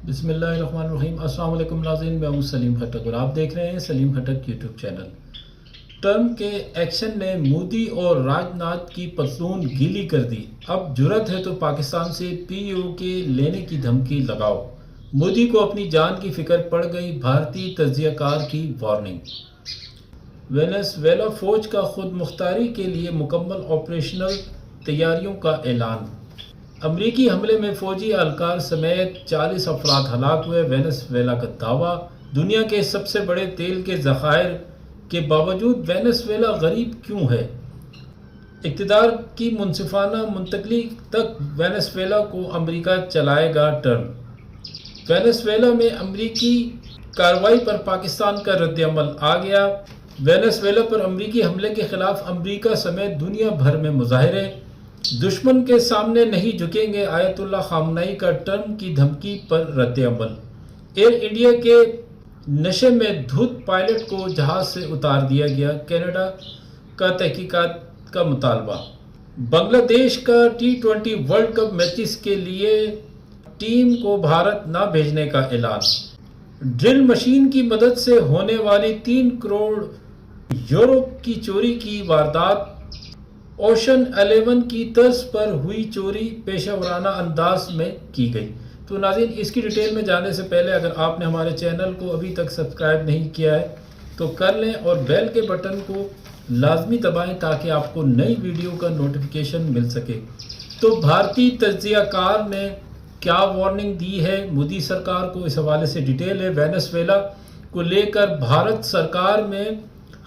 बिस्मिल्लाहिर्रहमानिर्रहीम। अस्सलाम वालेकुम नाज़रीन, मैं हूं सलीम खटक और आप देख रहे हैं सलीम खटक यूट्यूब चैनल। ट्रंप के एक्शन ने मोदी और राजनाथ की पतलून गीली कर दी। अब जुर्रत है तो पाकिस्तान से POK लेने की धमकी लगाओ। मोदी को अपनी जान की फिक्र पड़ गई, भारतीय तज्जियाकार की वार्निंग। वेनेज़ुएला फौज का खुद मुख्तारी के लिए मुकम्मल ऑपरेशनल तैयारियों का ऐलान। अमरीकी हमले में फौजी एहलकार समेत 40 अफराद हलाक हुए। वेनेज़ुएला का दावा। दुनिया के सबसे बड़े तेल के ज़खायर के बावजूद वेनेज़ुएला गरीब क्यों है? इक़्तिदार की मुनसिफाना मुंतकली तक वेनेज़ुएला को अमरीका चलाएगा ट्रंप। वेनेज़ुएला में अमरीकी कार्रवाई पर पाकिस्तान का रद्द-ए-अमल आ गया। वेनेज़ुएला पर अमरीकी हमले के खिलाफ अमरीका समेत दुनिया भर में मुजाहरे। दुश्मन के सामने नहीं झुकेंगे, आयतुल्लाह खामनई का ट्रंप की धमकी पर रद्द-ए-अमल। एयर इंडिया के नशे में धुत पायलट को जहाज से उतार दिया गया। कनाडा का तहकीकात का मुतालबा। बांग्लादेश का T20 वर्ल्ड कप मैचेस के लिए टीम को भारत न भेजने का ऐलान। ड्रिल मशीन की मदद से होने वाली 3 करोड़ यूरो की चोरी की वारदात। ओशन 11 की तर्ज पर हुई चोरी पेशेवराना अंदाज में की गई। तो नाज़रीन, इसकी डिटेल में जाने से पहले अगर आपने हमारे चैनल को अभी तक सब्सक्राइब नहीं किया है तो कर लें और बेल के बटन को लाजमी दबाएं ताकि आपको नई वीडियो का नोटिफिकेशन मिल सके। तो भारतीय तज्जियाकार ने क्या वार्निंग दी है मोदी सरकार को, इस हवाले से डिटेल है। वेनेज़ुएला को लेकर भारत सरकार में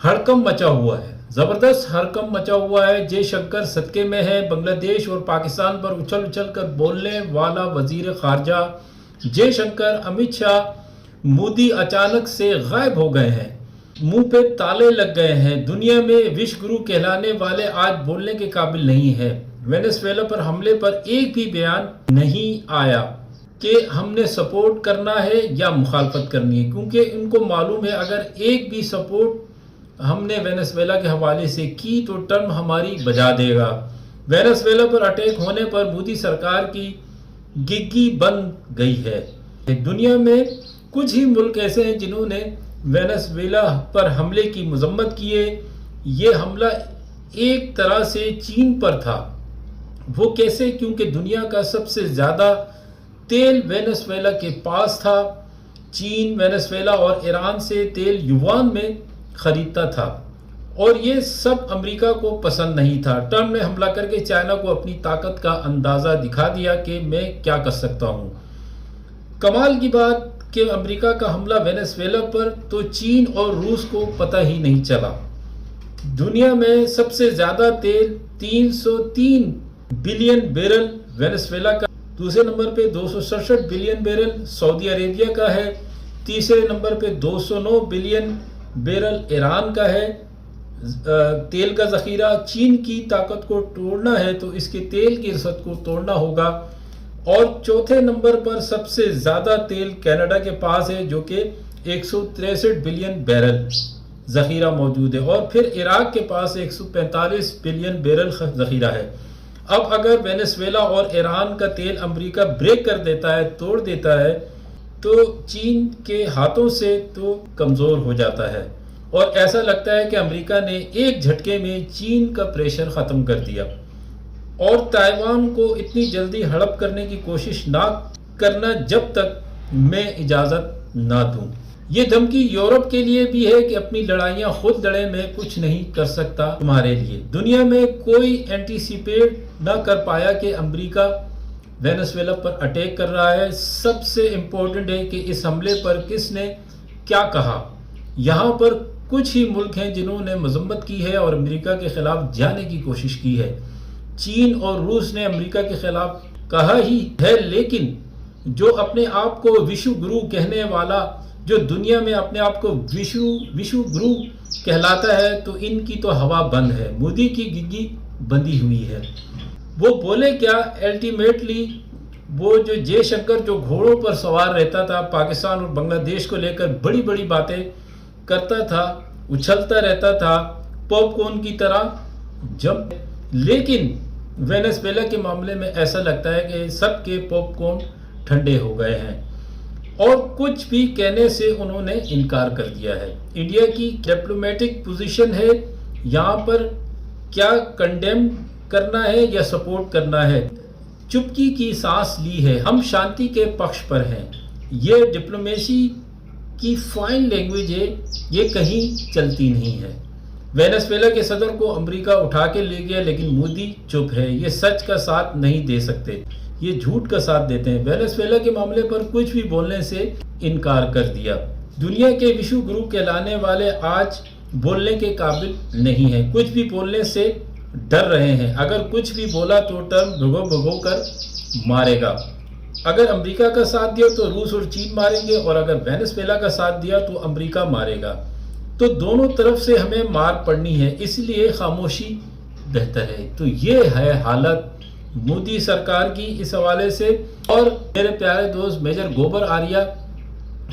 हड़कंप मचा हुआ है, ज़बरदस्त हड़कंप मचा हुआ है। जयशंकर सदके में है। बांग्लादेश और पाकिस्तान पर उछल उछल कर बोलने वाला वजीर खारजा जयशंकर, अमित शाह, मोदी अचानक से गायब हो गए हैं, मुंह पे ताले लग गए हैं। दुनिया में विश्व गुरु कहलाने वाले आज बोलने के काबिल नहीं है। वेनेज़ुएला पर हमले पर एक भी बयान नहीं आया कि हमने सपोर्ट करना है या मुखालफत करनी है, क्योंकि इनको मालूम है अगर एक भी सपोर्ट हमने वेनेज़ुएला के हवाले से की तो ट्रंप हमारी बजा देगा। वेनेज़ुएला पर अटैक होने पर मोदी सरकार की गिग्गी बन गई है। दुनिया में कुछ ही मुल्क ऐसे हैं जिन्होंने वेनेज़ुएला पर हमले की मजम्मत की है। ये हमला एक तरह से चीन पर था। वो कैसे? क्योंकि दुनिया का सबसे ज़्यादा तेल वेनेज़ुएला के पास था। चीन, वेनेज़ुएला और ईरान से तेल युआन में खरीदता था और ये सब अमेरिका को पसंद नहीं था। ट्रंप ने हमला करके चाइना को अपनी ताकत का अंदाज़ा दिखा दिया कि मैं क्या कर सकता हूँ। कमाल की बात कि अमेरिका का हमला वेनेज़ुएला पर तो चीन और रूस को पता ही नहीं चला। दुनिया में सबसे ज़्यादा तेल 303 बिलियन बैरल वेनेज़ुएला का, दूसरे नंबर पे 267 बिलियन बैरल सऊदी अरेबिया का है, तीसरे नंबर पे 209 बिलियन बैरल ईरान का है। तेल का ज़ख़ीरा चीन की ताकत को तोड़ना है तो इसके तेल की रसद को तोड़ना होगा। और चौथे नंबर पर सबसे ज़्यादा तेल कनाडा के पास है जो कि 163 बिलियन बैरल ज़ख़ीरा मौजूद है और फिर इराक के पास 145 बिलियन बैरल ज़ख़ीरा है। अब अगर वेनेज़ुएला और ईरान का तेल अमेरिका ब्रेक कर देता है, तोड़ देता है, तो चीन के हाथों से तो कमज़ोर हो जाता है और ऐसा लगता है कि अमेरिका ने एक झटके में चीन का प्रेशर ख़त्म कर दिया और ताइवान को इतनी जल्दी हड़प करने की कोशिश ना करना जब तक मैं इजाज़त ना दूं। ये धमकी यूरोप के लिए भी है कि अपनी लड़ाइयाँ खुद लड़े, मैं कुछ नहीं कर सकता तुम्हारे लिए। दुनिया में कोई एंटीसिपेट ना कर पाया कि अमेरिका वेनेज़ुएला पर अटैक कर रहा है। सबसे इम्पोर्टेंट है कि इस हमले पर किसने क्या कहा। यहाँ पर कुछ ही मुल्क हैं जिन्होंने मजम्मत की है और अमेरिका के खिलाफ जाने की कोशिश की है। चीन और रूस ने अमेरिका के खिलाफ कहा ही है, लेकिन जो अपने आप को विश्व गुरु कहने वाला, जो दुनिया में अपने आप को विश्व गुरु कहलाता है, तो इनकी तो हवा बंद है, मोदी की गिग्गी बंधी हुई है। वो बोले क्या? अल्टीमेटली वो जो जयशंकर जो घोड़ों पर सवार रहता था, पाकिस्तान और बांग्लादेश को लेकर बड़ी बड़ी बातें करता था, उछलता रहता था पॉपकॉर्न की तरह जब, लेकिन वेनेज़ुएला के मामले में ऐसा लगता है कि सबके पॉपकॉर्न ठंडे हो गए हैं। اور کچھ بھی کہنے سے انہوں نے انکار کر دیا ہے۔ انڈیا کی ڈپلومیٹک پوزیشن ہے یہاں پر کیا کنڈیم کرنا ہے یا سپورٹ کرنا ہے۔ چپکی کی سانس لی ہے، ہم شانتی کے پکش پر ہیں، یہ ڈپلومیسی کی فائن لینگویج ہے، یہ کہیں چلتی نہیں ہے۔ وینزویلا کے صدر کو امریکہ اٹھا کے لے گیا لیکن مودی چپ ہے، یہ سچ کا ساتھ نہیں دے سکتے، یہ جھوٹ کا ساتھ دیتے ہیں۔ وینزویلا کے معاملے پر کچھ بھی بولنے سے انکار کر دیا۔ دنیا کے وشو گرو کہلانے والے آج بولنے کے قابل نہیں ہیں، کچھ بھی بولنے سے ڈر رہے ہیں۔ اگر کچھ بھی بولا تو ٹرمپ بھگو بھگو کر مارے گا۔ اگر امریکہ کا ساتھ دیا تو روس اور چین ماریں گے، اور اگر وینزویلا کا ساتھ دیا تو امریکہ مارے گا۔ تو دونوں طرف سے ہمیں مار پڑنی ہے، اس لیے خاموشی بہتر ہے۔ تو یہ ہے حالت مودی سرکار کی اس حوالے سے، اور میرے پیارے دوست میجر گوبر آریہ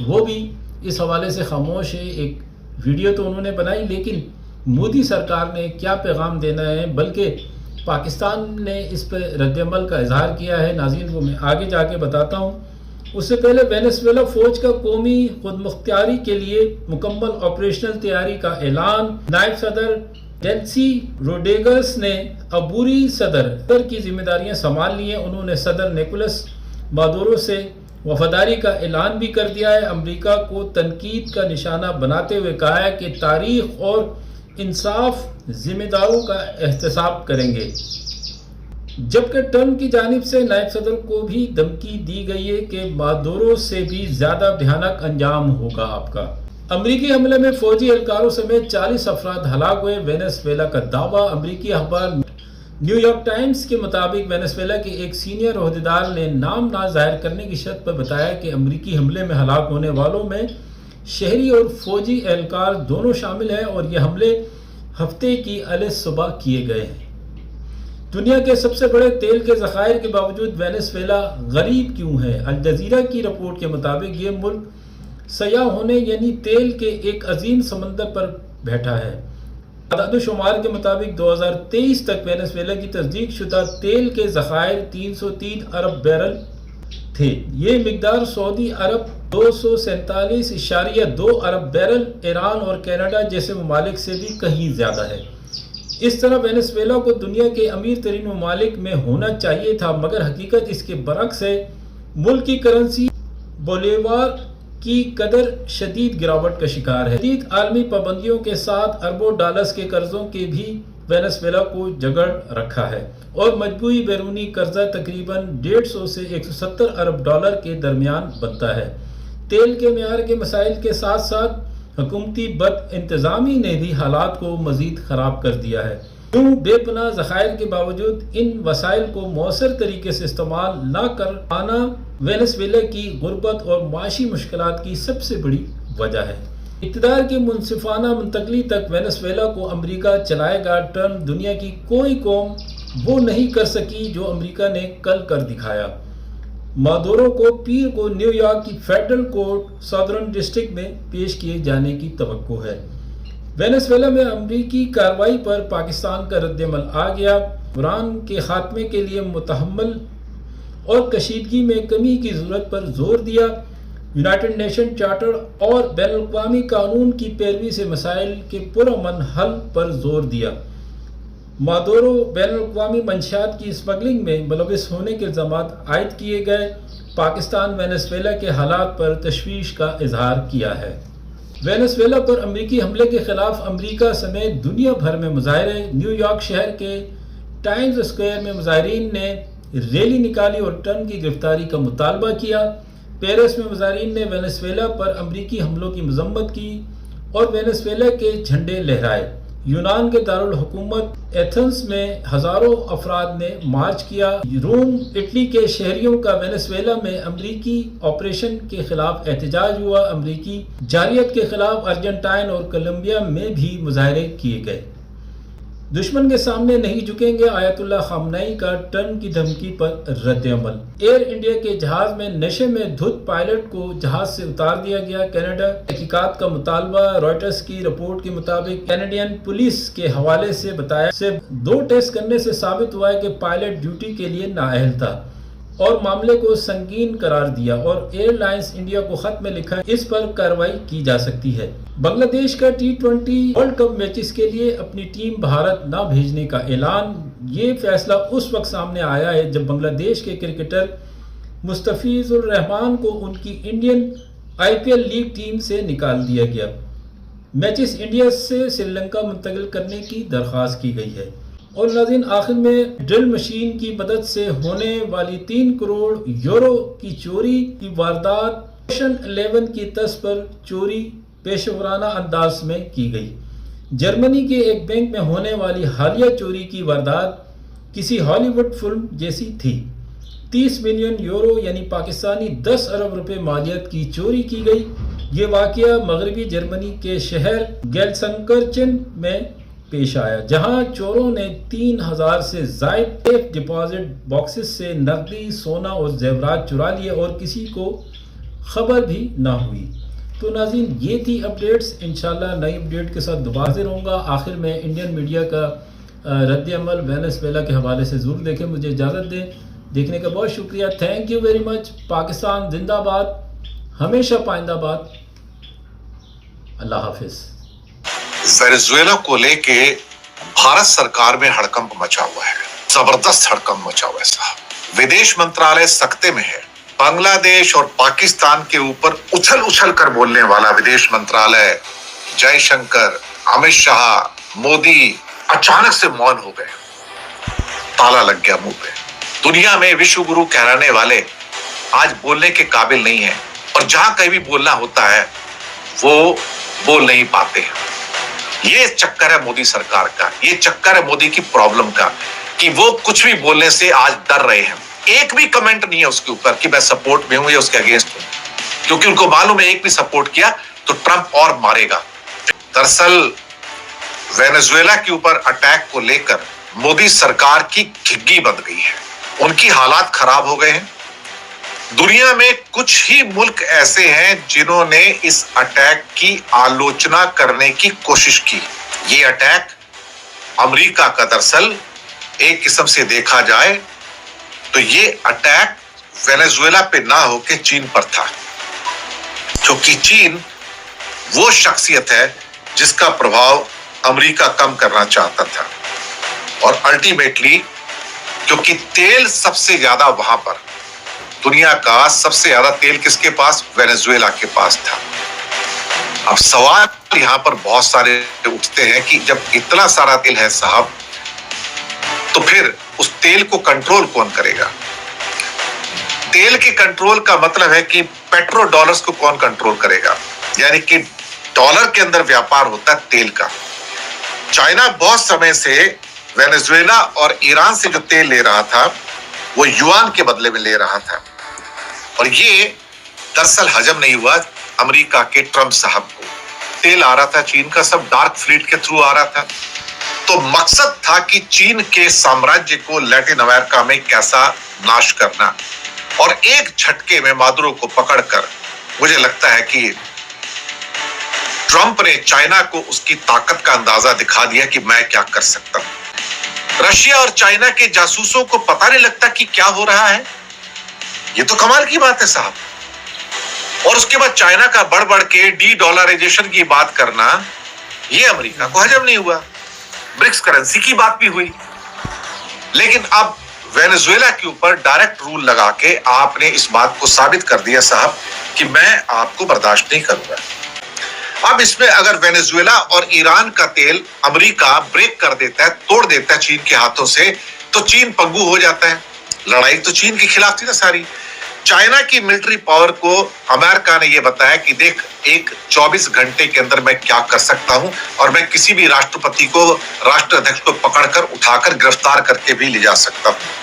وہ بھی اس حوالے سے خاموش ہے۔ ایک ویڈیو تو انہوں نے بنائی، لیکن مودی سرکار نے کیا پیغام دینا ہے، بلکہ پاکستان نے اس پہ رد عمل کا اظہار کیا ہے، ناظرین وہ میں آگے جا کے بتاتا ہوں۔ اس سے پہلے وینزویلا فوج کا قومی خود مختاری کے لیے مکمل آپریشنل تیاری کا اعلان۔ نائب صدر ڈیلسی روڈریگز نے عبوری صدر کی ذمہ داریاں سنبھال لی ہیں، انہوں نے صدر نیکولس مادورو سے وفاداری کا اعلان بھی کر دیا ہے۔ امریکہ کو تنقید کا نشانہ بناتے ہوئے کہا ہے کہ تاریخ اور انصاف ذمہ داروں کا احتساب کریں گے، جبکہ ٹرمپ کی جانب سے نائب صدر کو بھی دھمکی دی گئی ہے کہ مادورو سے بھی زیادہ بھیانک انجام ہوگا آپ کا۔ امریکی حملے میں فوجی اہلکاروں سمیت 40 افراد ہلاک ہوئے، وینزویلا کا دعویٰ۔ امریکی اخبار نیو یارک ٹائمز کے مطابق وینزویلا کے ایک سینئر عہدیدار نے نام نہ ظاہر کرنے کی شرط پر بتایا کہ امریکی حملے میں ہلاک ہونے والوں میں شہری اور فوجی اہلکار دونوں شامل ہیں، اور یہ حملے ہفتے کی اعلی صبح کیے گئے ہیں۔ دنیا کے سب سے بڑے تیل کے ذخائر کے باوجود وینزویلا غریب کیوں ہے؟ الجزیرہ کی رپورٹ کے مطابق یہ ملک سیاح ہونے یعنی تیل کے ایک عظیم سمندر پر بیٹھا ہے۔ اعداد و شمار کے مطابق 2023 تک وینزویلا کی تصدیق شدہ تیل کے ذخائر 303 ارب بیرل تھے۔ یہ مقدار سعودی عرب 247.2 ارب بیرل، ایران اور کینیڈا جیسے ممالک سے بھی کہیں زیادہ ہے۔ اس طرح وینزویلا کو دنیا کے امیر ترین ممالک میں ہونا چاہیے تھا، مگر حقیقت اس کے برعکس ہے۔ ملک کی کرنسی بولیوار کی قدر شدید گراوٹ کا شکار ہے۔ شدید عالمی پابندیوں کے ساتھ اربوں ڈالرز کے قرضوں کے بھی وینزویلا کو جگڑ رکھا ہے، اور مجموعی بیرونی قرضہ تقریباً 150 سے 170 ارب ڈالر کے درمیان بنتا ہے۔ تیل کے معیار کے مسائل کے ساتھ ساتھ حکومتی بد انتظامی نے بھی حالات کو مزید خراب کر دیا ہے۔ یوں بے پناہ ذخائر کے باوجود ان وسائل کو مؤثر طریقے سے استعمال نہ کر پانا وینزویلا کی غربت اور معاشی مشکلات کی سب سے بڑی وجہ ہے۔ اقتدار کی منصفانہ منتقلی تک وینزویلا کو امریکہ چلائے گا۔ ٹرمپ دنیا کی کوئی قوم وہ نہیں کر سکی جو امریکہ نے کل کر دکھایا۔ مادورو کو پیر کو نیو یارک کی فیڈرل کورٹ سادرن ڈسٹرکٹ میں پیش کیے جانے کی توقع ہے۔ وینزویلا میں امریکی کارروائی پر پاکستان کا رد عمل آ گیا۔ بحران کے خاتمے کے لیے متحمل اور کشیدگی میں کمی کی ضرورت پر زور دیا۔ یونائیٹڈ نیشن چارٹر اور بین الاقوامی قانون کی پیروی سے مسائل کے پرامن حل پر زور دیا۔ مادورو بین الاقوامی منشیات کی اسمگلنگ میں ملوث ہونے کے الزامات عائد کیے گئے۔ پاکستان وینزویلا کے حالات پر تشویش کا اظہار کیا ہے۔ وینزویلا پر امریکی حملے کے خلاف امریکہ سمیت دنیا بھر میں مظاہرے۔ نیو یارک شہر کے ٹائمز اسکوائر میں مظاہرین نے ریلی نکالی اور ٹرمپ کی گرفتاری کا مطالبہ کیا۔ پیرس میں مظاہرین نے وینزویلا پر امریکی حملوں کی مذمت کی اور وینزویلا کے جھنڈے لہرائے۔ یونان کے دارالحکومت ایتھنز میں ہزاروں افراد نے مارچ کیا۔ روم، اٹلی کے شہریوں کا وینزویلا میں امریکی آپریشن کے خلاف احتجاج ہوا۔ امریکی جارحیت کے خلاف ارجنٹائن اور کولمبیا میں بھی مظاہرے کیے گئے۔ دشمن کے سامنے نہیں جھکیں گے، آیت اللہ خامنئی کا ٹرمپ کی دھمکی پر رد عمل۔ ایئر انڈیا کے جہاز میں نشے میں دھت پائلٹ کو جہاز سے اتار دیا گیا۔ کینیڈا تحقیقات کا مطالبہ۔ رائٹرز کی رپورٹ کے مطابق کینیڈین پولیس کے حوالے سے بتایا سے 2 ٹیسٹ کرنے سے ثابت ہوا ہے کہ پائلٹ ڈیوٹی کے لیے نااہل تھا۔ اور معاملے کو سنگین قرار دیا اور ایئر لائنز انڈیا کو خط میں لکھا اس پر کارروائی کی جا سکتی ہے۔ بنگلہ دیش کا T20 ورلڈ کپ میچز کے لیے اپنی ٹیم بھارت نہ بھیجنے کا اعلان۔ یہ فیصلہ اس وقت سامنے آیا ہے جب بنگلہ دیش کے کرکٹر مستفیض الرحمان کو ان کی انڈین IPL لیگ ٹیم سے نکال دیا گیا۔ میچز انڈیا سے سری لنکا منتقل کرنے کی درخواست کی گئی ہے۔ اور ناظرین، آخر میں ڈرل مشین کی مدد سے ہونے والی 3 کروڑ یورو کی چوری کی واردات اوشن 11 کی طرز پر چوری پیشہ ورانہ انداز میں کی گئی۔ جرمنی کے ایک بینک میں ہونے والی حالیہ چوری کی واردات کسی ہالی ووڈ فلم جیسی تھی۔ 30 ملین یورو یعنی پاکستانی 10 ارب روپے مالیت کی چوری کی گئی۔ یہ واقعہ مغربی جرمنی کے شہر گیلسنکرچن میں پیش آیا، جہاں چوروں نے 3000 سے زائد سیف ڈپازٹ باکسز سے نقدی، سونا اور زیورات چرا لیے اور کسی کو خبر بھی نہ ہوئی۔ تو ناظرین، یہ تھی اپڈیٹس۔ انشاءاللہ نئی اپڈیٹ کے ساتھ دوبارہ حاضر ہوں گا۔ آخر میں انڈین میڈیا کا رد عمل وینزویلا کے حوالے سے ضرور دیکھیں۔ مجھے اجازت دیں، دیکھنے کا بہت شکریہ۔ Thank you very much. Pakistan زندہ باد، ہمیشہ پائندہ باد۔ اللہ حافظ۔ وینزویلا کو لے کے بھارت سرکار میں ہڑکمپ مچا ہوا ہے، زبردست ہڑکمپ مچا ہوا ہے صاحب۔ ودیش منترالے سکتے میں ہے۔ بنگلہ دیش اور پاکستان کے اوپر اچھل اچھل کر بولنے والا ودیش منترالے، جے شنکر، امت شاہ، مودی اچانک سے مون ہو گئے، تالا لگ گیا منہ پہ۔ دنیا میں وشو گرو کہلانے والے آج بولنے کے قابل نہیں ہیں، اور جہاں کہیں بھی بولنا ہوتا ہے وہ بول نہیں پاتے۔ یہ چکر ہے مودی سرکار کا، یہ چکر ہے مودی کی پرابلم کا کہ وہ کچھ بھی بولنے سے آج ڈر رہے ہیں۔ ایک بھی کمنٹ نہیں ہے اس کے اوپر کہ میں سپورٹ میں ہوں یا اس کے اگینسٹ ہوں، کیونکہ ان کو معلوم ہے ایک بھی سپورٹ کیا تو ٹرمپ اور مارے گا۔ دراصل وینزویلا کے اوپر اٹیک کو لے کر مودی سرکار کی گھگی بند گئی ہے، ان کی حالات خراب ہو گئے ہیں۔ دنیا میں کچھ ہی ملک ایسے ہیں جنہوں نے اس اٹیک کی آلوچنا کرنے کی کوشش کی۔ یہ اٹیک امریکہ کا دراصل ایک قسم سے دیکھا جائے تو یہ اٹیک وینزویلا پہ نہ ہو کے چین پر تھا، کیونکہ چین وہ شخصیت ہے جس کا پربھاؤ امریکہ کم کرنا چاہتا تھا، اور الٹیمیٹلی کیونکہ تیل سب سے زیادہ وہاں پر، دنیا کا سب سے زیادہ تیل کس کے پاس؟ وینزویلا کے پاس تھا۔ اب سوال یہاں پر بہت سارے اٹھتے ہیں کہ جب اتنا سارا تیل ہے صاحب تو پھر اس تیل کو کنٹرول کون کرے گا؟ تیل کے کنٹرول کا مطلب ہے کہ پیٹرو ڈالرز کو کون کنٹرول کرے گا، یعنی کہ ڈالر کے اندر ویاپار ہوتا ہے تیل کا۔ چائنا بہت سمے سے وینزویلا اور ایران سے جو تیل لے رہا تھا وہ یوان کے بدلے میں لے رہا تھا، اور یہ دراصل حجم نہیں ہوا امریکہ کے ٹرمپ صاحب کو۔ تیل آ رہا تھا چین کا، سب ڈارک فلیٹ کے تھرو آ رہا تھا، تو مقصد تھا کہ چین کے سامراجیہ کو لیٹن امریکہ میں کیسا ناش کرنا، اور ایک جھٹکے میں مادورو کو پکڑ کر مجھے لگتا ہے کہ ٹرمپ نے چائنا کو اس کی طاقت کا اندازہ دکھا دیا کہ میں کیا کر سکتا ہوں۔ رشیا اور چائنا کے جاسوسوں کو پتہ نہیں لگتا کہ کیا ہو رہا ہے، یہ تو کمال کی بات ہے صاحب۔ اور اس کے بعد چائنا کا بڑھ بڑھ کے ڈی ڈالرائزیشن کی بات کرنا، یہ امریکہ کو حجم نہیں ہوا۔ برکس کرنسی کی بات بھی ہوئی، لیکن اب وینزویلا کے اوپر ڈائریکٹ رول لگا کے آپ نے اس بات کو ثابت کر دیا صاحب کہ میں آپ کو برداشت نہیں کروں گا۔ اب اس میں اگر وینزویلا اور ایران کا تیل امریکہ بریک کر دیتا ہے، توڑ دیتا ہے چین کے ہاتھوں سے، تو چین پنگو ہو جاتا ہے۔ لڑائی تو چین کے خلاف تھی نا ساری۔ چائنا کی ملٹری پاور کو امریکہ نے یہ بتایا کہ دیکھ، ایک 24 گھنٹے کے اندر میں کیا کر سکتا ہوں، اور میں کسی بھی راشٹرپتی کو، راشٹر ادھیکش کو پکڑ کر اٹھا کر گرفتار کر کے بھی لے جا سکتا ہوں۔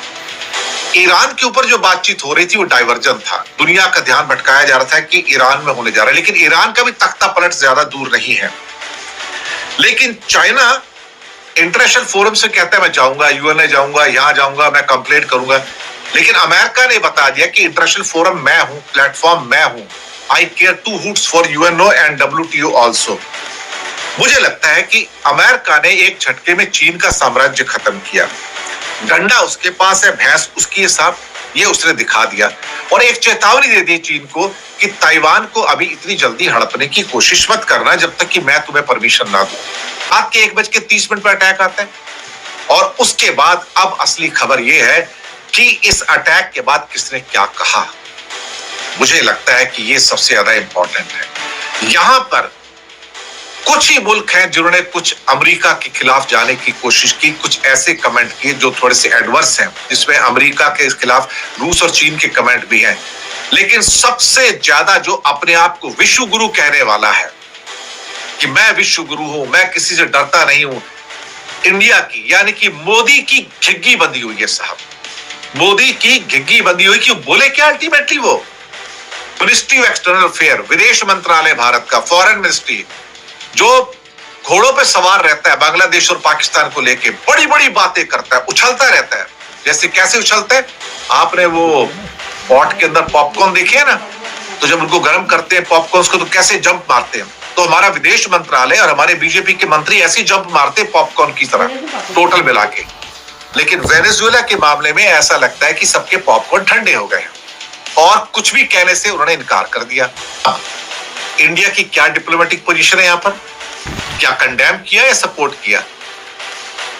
ایران کے اوپر جو بات چیت ہو رہی تھی وہ ڈائیورجن تھا، دنیا کا دھیان بھٹکایا جا رہا تھا کہ ایران میں ہونے جا رہا ہے، لیکن ایران کا بھی تختہ پلٹ زیادہ دور نہیں ہے۔ لیکن چائنا انٹرنیشنل فورم سے کہتا ہے میں جاؤں گا، یو این اے جاؤں گا، یہاں جاؤں گا، میں کمپلینٹ کروں گا، لیکن امریکہ نے بتا دیا کہ انٹرنیشنل فورم میں ہوں، پلیٹ فارم میں ہوں، I care two hoots for UNO and WTO also۔ مجھے لگتا ہے کہ امریکہ نے ایک جھٹکے میں چین کا سامراجیہ ختم کیا۔ ڈنڈا اس کے پاس ہے، بھینس اس کی ہے صاحب، ये उसने दिखा दिया और एक चेतावनी दे दी चीन को कि ताइवान को अभी इतनी जल्दी हड़पने की कोशिश मत करना जब तक कि मैं तुम्हें परमिशन ना दूं। रात के 1:30 पर अटैक आता है और उसके बाद अब असली खबर यह है कि इस अटैक के बाद किसने क्या कहा। मुझे लगता है कि यह सबसे ज्यादा इंपॉर्टेंट है। यहां पर कुछ ही मुल्क हैं जिन्होंने कुछ अमेरिका के खिलाफ जाने की कोशिश की, कुछ ऐसे कमेंट किए जो थोड़े से एडवर्स हैं, जिसमें अमेरिका के खिलाफ रूस और चीन के कमेंट भी हैं। लेकिन सबसे ज्यादा जो अपने आप को विश्व गुरु कहने वाला है कि मैं विश्व गुरु हूं, मैं किसी से डरता नहीं हूं, इंडिया की यानी कि मोदी की घिग्गी बंधी हुई है साहब। मोदी की घिग्गी बंधी हुई कि बोले क्या अल्टीमेटली वो मिनिस्ट्री ऑफ एक्सटर्नल अफेयर, विदेश मंत्रालय भारत का, फॉरेन मिनिस्ट्री, जो घोड़ों पे सवार रहता है बांग्लादेश और पाकिस्तान को लेके, बड़ी बड़ी बातें करता है, उछलता रहता है। जैसे कैसे उछलता है, आपने वो पॉट के अंदर पॉपकॉर्न देखे है ना, तो जब उनको गर्म करते हैं पॉपकॉर्न को तो कैसे जंप मारते हैं, तो हमारा विदेश मंत्रालय और हमारे बीजेपी के मंत्री ऐसी जंप मारते पॉपकॉर्न की तरह टोटल मिला के। लेकिन वेनेजुएला के मामले में ऐसा लगता है कि सबके पॉपकॉर्न ठंडे हो गए और कुछ भी कहने से उन्होंने इनकार कर दिया। इंडिया की क्या डिप्लोमेटिक पोजीशन है यहां पर, क्या कंडेम किया या सपोर्ट किया?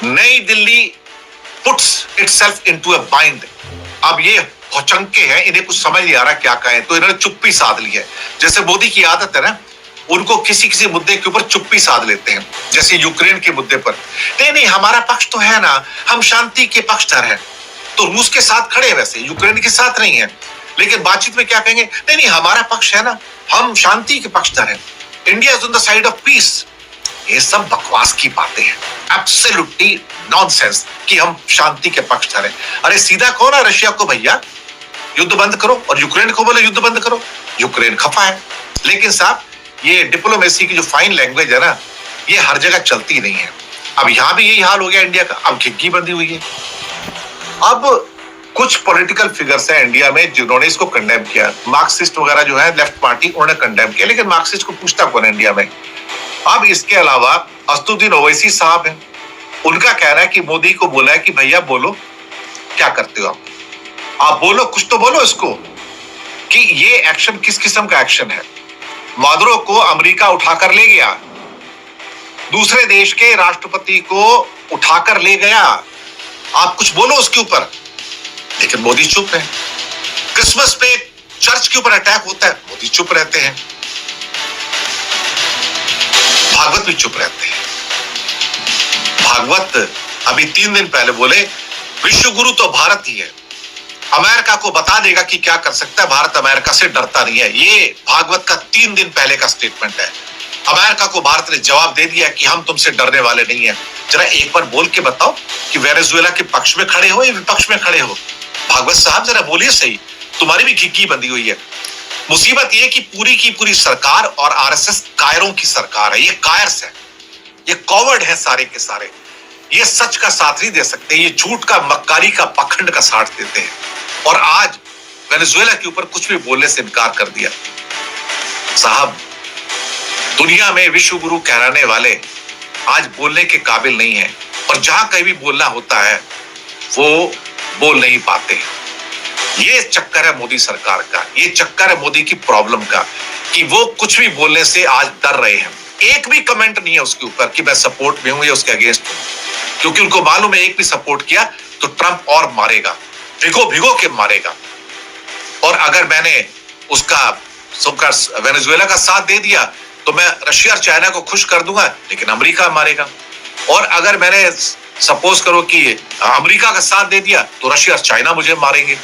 नई Delhi puts itself into a bind. अब ये भौचंके हैं, इन्हें कुछ समझ नहीं आ रहा क्या कहें, तो इन्होंने चुप्पी साध ली है। जैसे मोदी की आदत है ना, उनको किसी किसी मुद्दे के ऊपर चुप्पी साध लेते हैं, जैसे यूक्रेन के मुद्दे पर नहीं हमारा पक्ष तो है ना, हम शांति के पक्षधर हैं। तो रूस के साथ खड़े हैं, वैसे यूक्रेन के साथ नहीं है, लेकिन बातचीत में क्या कहेंगे, नहीं हमारा पक्ष है ना, हम शांति के पक्षधर हैं, India is on the side of peace. ये सब बकवास की बातें हैं, एब्सोल्युटली नॉनसेंस कि हम शांति के पक्षधर हैं। अरे सीधा कहो ना रशिया को, भैया युद्ध बंद करो, और यूक्रेन को बोले युद्ध बंद करो, यूक्रेन खफा है। लेकिन साहब ये डिप्लोमेसी की जो फाइन लैंग्वेज है ना, ये हर जगह चलती नहीं है। अब यहां भी यही हाल हो गया इंडिया का, अब घिग्गी बंधी हुई है। अब कुछ पॉलिटिकल फिगर्स हैं इंडिया में जिन्होंने इसको कंडेम किया, मार्क्सिस्ट वगैरह जो है लेफ्ट पार्टी, उन्होंने कंडेम किया, लेकिन मार्क्सिस्ट को पूछता कौन है इंडिया में। अब इसके अलावा असदुद्दीन ओवैसी साहब हैं, उनका कहना है कि मोदी को बोला है कि भैया बोलो क्या करते हो आप बोलो, कुछ तो बोलो इसको कि ये एक्शन किस किस्म का एक्शन है। मादुरो को अमेरिका उठाकर ले गया, दूसरे देश के राष्ट्रपति को उठाकर ले गया, आप कुछ बोलो उसके ऊपर। लेकिन मोदी चुप है। क्रिसमस पे चर्च के ऊपर अटैक होता है, मोदी चुप रहते हैं, भागवत भी चुप रहते हैं। भागवत अभी 3 दिन पहले बोले विश्व गुरु तो भारत ही है, अमेरिका को बता देगा कि क्या कर सकता है, भारत अमेरिका से डरता नहीं है। ये भागवत का 3 दिन पहले का स्टेटमेंट है। अमेरिका को भारत ने जवाब दे दिया कि हम तुमसे डरने वाले नहीं है। जरा एक बार बोल के बताओ कि वेनेजुएला के पक्ष में खड़े हो या विपक्ष में खड़े हो। भागवत साहब जरा बोलिए सही, तुम्हारी भी घिग्गी बंधी हुई है। मुसीबत ये कि पूरी की पूरी सरकार और आरएसएस कायरों की सरकार है, ये कायर्स है, ये कॉवर्ड है सारे के सारे। ये सच का साथ नहीं दे सकते, ये झूठ का, मक्कारी का, पखंड का साथ देते हैं। और आज वेनेजुएला के ऊपर कुछ भी बोलने से इनकार कर दिया। साहब दुनिया में विश्व गुरु कहलाने वाले आज बोलने के काबिल नहीं है, और जहां कहीं भी बोलना होता है वो बोल नहीं पाते। ये चक्कर है मोदी सरकार का, ये चक्कर है मोदी की प्रॉब्लम का कि वो कुछ भी बोलने से आज डर रहे हैं। एक भी कमेंट नहीं है उसके ऊपर कि मैं सपोर्ट में हूं या उसके अगेंस्ट हूं, क्योंकि उनको मालूम है एक भी सपोर्ट किया तो ट्रंप और मारेगा, भिगो भिगो के मारेगा। और अगर मैंने उसका वेनेजुएला का साथ दे दिया तो मैं रशिया और चाइना को खुश कर दूंगा, लेकिन अमेरिका मारेगा। और अगर मैंने सपोज करो कि अमेरिका का साथ दे दिया तो रशिया और चाइना मुझे मारेंगे।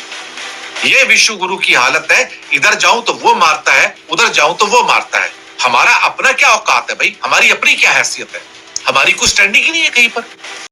ये विश्व गुरु की हालत है, इधर जाऊं तो वो मारता है, उधर जाऊं तो वो मारता है। हमारा अपना क्या औकात है भाई, हमारी अपनी क्या हैसियत है, हमारी कोई स्टैंडिंग ही नहीं है कहीं पर।